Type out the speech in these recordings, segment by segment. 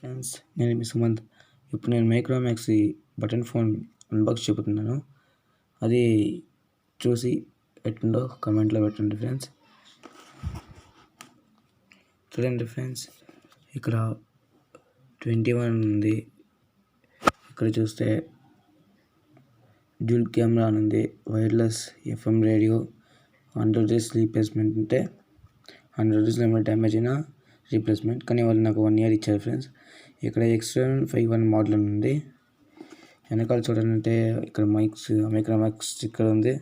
Friends, నేను మీ సుమంత్. ఇప్పుడు నేను మైక్రోమాక్స్ బటన్ ఫోన్ అన్బాక్స్ చెబుతున్నాను. అది చూసి ఎట్లుందో కమెంట్లో పెట్టండి ఫ్రెండ్స్. చూడండి ఫ్రెండ్స్, ఇక్కడ 21 ఉంది. ఇక్కడ చూస్తే డ్యూల్ కెమెరా అని ఉంది, wireless FM radio, 100 days replacement. అంటే 100 డేస్లో ఏమైనా డ్యామేజ్ అయినా రీప్లేస్మెంట్. కానీ వాళ్ళు నాకు 1 ఇయర్ ఇచ్చారు ఫ్రెండ్స్. ఇక్కడ X751 మోడల్ అని ఉంది. వెనకాల చూడాలంటే ఇక్కడ మైక్రోమాక్స్ స్టిక్కర్ ఉంది.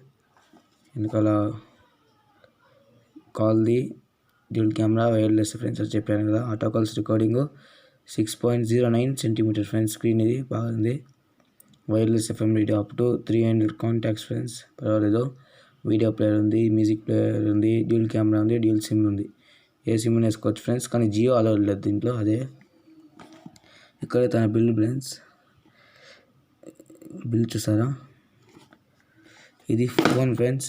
వెనకాల కాల్ది డ్యూల్ కెమెరా, వైర్లెస్ ఫ్రెండ్స్ అని చెప్పాను కదా. Auto calls recording 6.09 centimetre friends. Screen ఇది బాగుంది. Wireless FM radio up to 300 contacts friends, పర్వాలేదు. వీడియో ప్లేయర్ ఉంది, మ్యూజిక్ ప్లేయర్ ఉంది, డ్యూల్ కెమెరా ఉంది, డ్యూల్ సిమ్ ఉంది. ఏ సిమ్ వేసుకోవచ్చు ఫ్రెండ్స్, కానీ జియో అలౌడ్ లేదు దీంట్లో. అదే ఇక్కడ తన బిల్ చూసారా. ఇది ఫోన్ ఫ్రెండ్స్,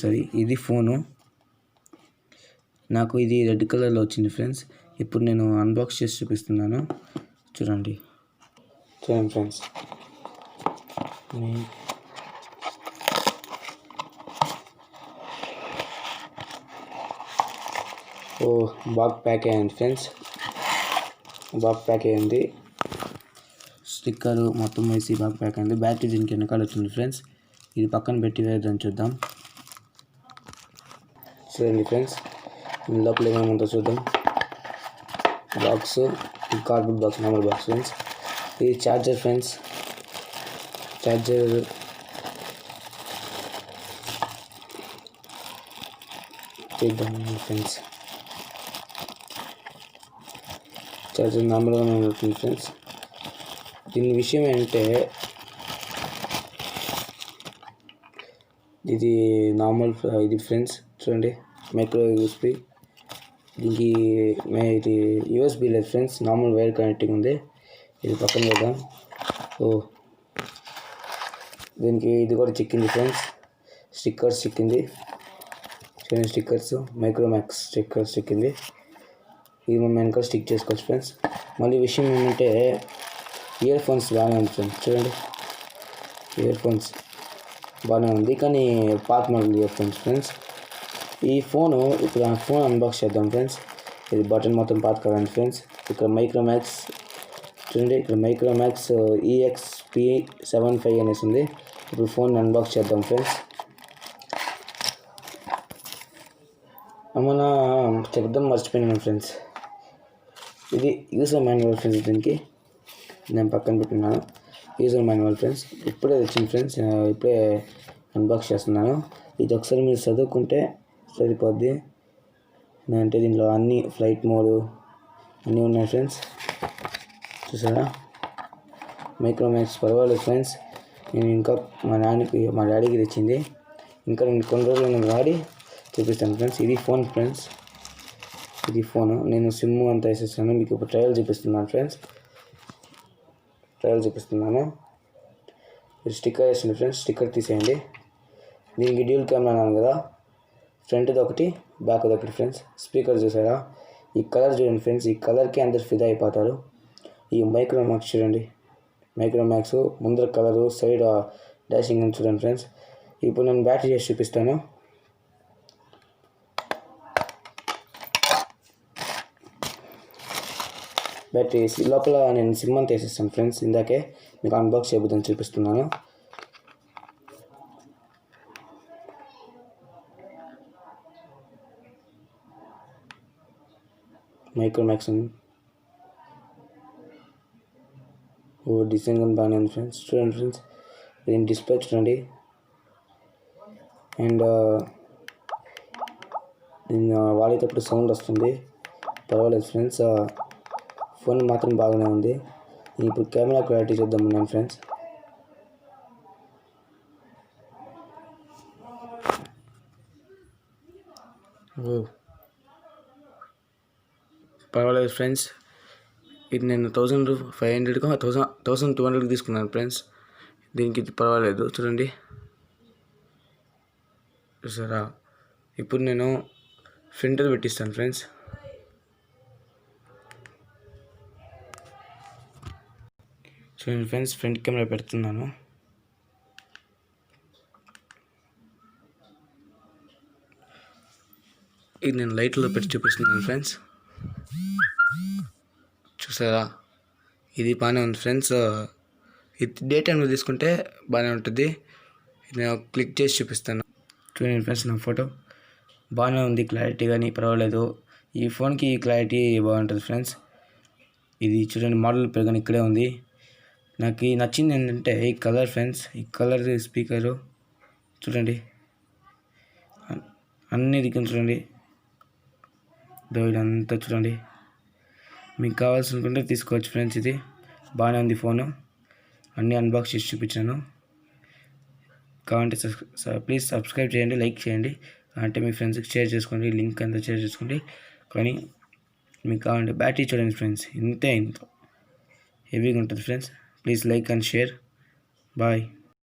సారీ ఇది ఫోను. నాకు ఇది రెడ్ కలర్లో వచ్చింది ఫ్రెండ్స్. ఇప్పుడు నేను అన్బాక్స్ చేసి చూపిస్తున్నాను. చూడండి ఫ్రెండ్స్. బాగా ప్యాక్ అయ్యింది ఫ్రెండ్స్, బాగా ప్యాక్ అయ్యింది. స్టిక్కరు మొత్తం వేసి బాగా ప్యాక్ అయింది. బ్యాటరీ దీనికి వెనకాల వచ్చింది ఫ్రెండ్స్. ఇది పక్కన పెట్టి వేద్దాం, చూద్దాం. చూడండి ఫ్రెండ్స్, లోపల ఏమేముందో చూద్దాం. Box, cardboard box, normal box friends. ఇది ఛార్జర్ ఫ్రెండ్స్. ఛార్జర్ తీద్దాం ఫ్రెండ్స్. ఛార్జర్ నార్మల్గానే ఉంటుంది ఫ్రెండ్స్. దీని విషయం ఏంటంటే, ఇది నార్మల్ ఇది ఫ్రెండ్స్. చూడండి, మైక్రో USB. దీనికి ఇది USB లేదు ఫ్రెండ్స్, నార్మల్ వైర్ కనెక్టింగ్ ఉంది. ఇది పక్కన పెడదాం. దీనికి ఇది కూడా చిక్కింది ఫ్రెండ్స్, స్టిక్కర్స్ చిక్కింది. చూడండి స్టిక్కర్స్, మైక్రోమాక్స్ స్టిక్కర్స్ చిక్కింది. ఇది మనం వెనకాల స్టిక్ చేసుకోవచ్చు ఫ్రెండ్స్. మళ్ళీ విషయం ఏంటంటే, ఇయర్ ఫోన్స్ బాగానే ఉంది ఫ్రెండ్స్. చూడండి, ఇయర్ ఫోన్స్ బాగానే ఉంది, కానీ పాత మోడల్ ఇయర్ ఫోన్స్ ఫ్రెండ్స్. ఈ ఫోను ఇప్పుడు ఆ ఫోన్ అన్బాక్స్ చేద్దాం ఫ్రెండ్స్. ఇది బటన్ మొత్తం పాత కదండి ఫ్రెండ్స్. ఇక్కడ మైక్రోమాక్స్ చూడండి, ఇక్కడ మైక్రోమాక్స్ EXP75 అనేసి ఉంది. ఇప్పుడు ఫోన్ అన్బాక్స్ చేద్దాం ఫ్రెండ్స్. ఏమన్నా చెప్దాం మర్చిపోయినాను ఫ్రెండ్స్. ఇది యూజర్ మాన్యువల్ ఫ్రెండ్స్. దీనికి నేను పక్కన పెట్టున్నాను, యూజర్ మాన్యువల్ ఫ్రెండ్స్. ఇప్పుడే వచ్చింది ఫ్రెండ్స్, ఇప్పుడే అన్బాక్స్ చేస్తున్నాను. ఇది ఒకసారి మీరు చదువుకుంటే సరిపోద్ది. అంటే దీంట్లో అన్ని ఫ్లైట్ మోడు అన్నీ ఉన్నాయి ఫ్రెండ్స్. చూసారా, మైక్రోమాక్స్ పర్వాలేదు ఫ్రెండ్స్. నేను ఇంకా మా డాడీకి తెచ్చింది. ఇంకా నేను కొన్ని రోజులు వాడి చూపిస్తాను ఫ్రెండ్స్. ఇది ఫోన్ ఫ్రెండ్స్, ఇది ఫోను. నేను సిమ్ అంతా వేసేస్తాను. మీకు ఇప్పుడు ట్రయల్ చూపిస్తున్నాను ఫ్రెండ్స్. ఇది స్టిక్కర్ వేసింది ఫ్రెండ్స్. స్టిక్కర్ తీసేయండి. దీనికి డ్యూల్ కెమెరా అన్నాను కదా, ఫ్రంట్ది ఒకటి, బ్యాక్ది ఒకటి ఫ్రెండ్స్. స్పీకర్ చూసారా, ఈ కలర్ చూడండి ఫ్రెండ్స్. ఈ కలర్కి అందరు ఫిదా అయిపోతారు. ఈ మైక్రోమాక్స్ చూడండి, మైక్రోమాక్స్ ముందర కలరు, సైడ్ డాషింగ్ అని చూడండి ఫ్రెండ్స్. ఇప్పుడు నేను బ్యాటరీ చేసి చూపిస్తాను. బ్యాటరీ వేసి లోపల నేను సిమ్ అంతా వేసేస్తాను ఫ్రెండ్స్. ఇందాకే మీకు అన్బాక్స్ చేయబోదని చూపిస్తున్నాను. మైక్రోమాక్స్ డిజైన్ కానీ బాగానే ఉంది ఫ్రెండ్స్. చూడండి ఫ్రెండ్స్, దీని డిస్ప్లే చూడండి. అండ్ దీన్ని వాడేటప్పుడు సౌండ్ వస్తుంది, పర్వాలేదు ఫ్రెండ్స్. ఫోన్ మాత్రం బాగానే ఉంది. ఇప్పుడు కెమెరా క్వాలిటీ చూద్దాం ఉన్నాను ఫ్రెండ్స్. పర్వాలేదు ఫ్రెండ్స్. ఇది నేను 1500 1200 తీసుకున్నాను ఫ్రెండ్స్. దీనికి ఇది పర్వాలేదు. చూడండి, చూసారా. ఇప్పుడు నేను ఫ్రంట్ పెట్టిస్తాను ఫ్రెండ్స్. చూడండి ఫ్రెండ్స్, ఫ్రంట్ కెమెరా పెడుతున్నాను. ఇది నేను లైట్లో పెట్టి చూపిస్తున్నాను ఫ్రెండ్స్. చూసారా, ఇది బాగానే ఉంది ఫ్రెండ్స్. ఇది డే టైంలో తీసుకుంటే బాగానే ఉంటుంది. నేను క్లిక్ చేసి చూపిస్తాను. చూడండి ఫ్రెండ్స్, నా ఫోటో బాగానే ఉంది, క్లారిటీ కానీ పర్వాలేదు. ఈ ఫోన్కి క్లారిటీ బాగుంటుంది ఫ్రెండ్స్. ఇది చూడండి, మోడల్ పేరు కానీ ఇక్కడే ఉంది. నాకు నచ్చింది ఏంటంటే ఈ కలర్ ఫ్రెండ్స్. ఈ కలర్ స్పీకరు చూడండి, అన్ని దిక్కులు చూడండి, ఇదంతా చూడండి. మీకు కావాల్సి అనుకుంటే తీసుకోవచ్చు ఫ్రెండ్స్. ఇది బాగానే ఉంది ఫోను. అన్నీ అన్బాక్స్ చేసి చూపించాను. కావాలంటే ప్లీజ్ సబ్స్క్రైబ్ చేయండి, లైక్ చేయండి. అంటే మీ ఫ్రెండ్స్కి షేర్ చేసుకోండి, లింక్ అంతా షేర్ చేసుకోండి. కానీ మీకు కావాలంటే బ్యాటరీ చూడండి ఫ్రెండ్స్, ఇంత హెవీగా ఉంటుంది friends. Please like and share. Bye.